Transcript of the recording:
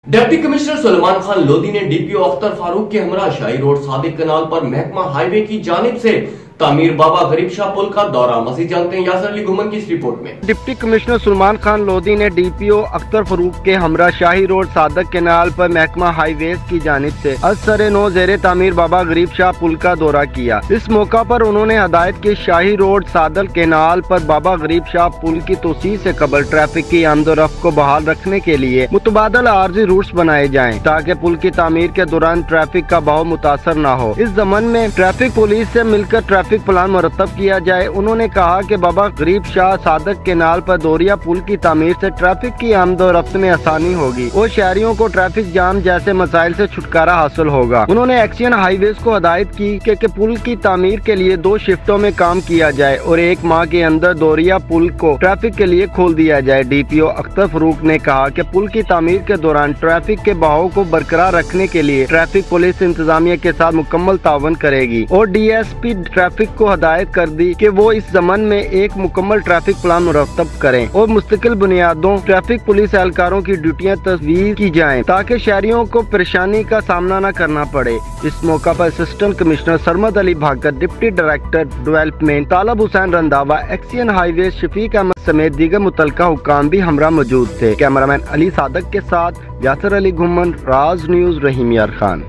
Deputy commissioner Suleman Khan Lodhi ने DPO Akhtar Farooq के हमरा शाही रोड सादिक कनाल पर महकमा हाईवे की जानिब से तामीर बाबा गरीब शाह पुल का दौरा। मज़ीद जानते हैं यासर अली घुमन की इस रिपोर्ट में। डिप्टी कमिश्नर सुलेमान खान लोधी ने डीपीओ अख्तर फारूक के हमरा शाही रोड सादिक कनाल पर महकमा हाईवेज की जानिब से असर नो ज़ेरे तामीर बाबा गरीब शाह पुल का दौरा किया। इस मौका पर उन्होंने हदायत की शाही रोड सादिक कनाल पर बाबा गरीब शाह पुल की तोसी से कबल ट्रैफिक की आमदोरफ्त को बहाल रखने के लिए मुतबादल आर्जी रूट्स बनाए जाएं ताकि पुल की तामीर के दौरान ट्रैफिक का बहाव मुतासर न हो। इस ज़मन में ट्रैफिक पुलिस से मिलकर ट्रैफिक प्लान मुरतब किया जाए। उन्होंने कहा कि बाबा गरीब शाह सादिक कनाल पर दोरिया पुल की तामीर से ट्रैफिक की आमदोरफ्त में आसानी होगी और शहरियों को ट्रैफिक जाम जैसे मसाइल से छुटकारा हासिल होगा। उन्होंने एक्शन हाईवेज को हदायत की कि पुल की तामीर के लिए 2 शिफ्टों में काम किया जाए और 1 माह के अंदर दोरिया पुल को ट्रैफिक के लिए खोल दिया जाए। डीपीओ अख्तर फारूक ने कहा कि पुल की तामीर के दौरान ट्रैफिक के बहाव को बरकरार रखने के लिए ट्रैफिक पुलिस इंतजामिया के साथ मुकम्मल तावन करेगी और डीएसपी ट्रैफिक को हदायत कर दी कि वो इस ज़मन में एक मुकम्मल ट्रैफिक प्लान मुरतब करें और मुस्तकिल बुनियादों ट्रैफिक पुलिस एहलकारों की ड्यूटियां तस्वीर की जाएं ताकि शहरियों को परेशानी का सामना न करना पड़े। इस मौका पर assistant commissioner Sarmad Ali Bhakar, deputy director development Talib Hussain Randhawa, XEN highway Shafiq Ahmed समेत दीगर मुतलका हुक्काम भी हमरा मौजूद थे। कैमरामैन अली सादक के साथ यासर अली घुमन, राज न्यूज़, रहीम यार खान।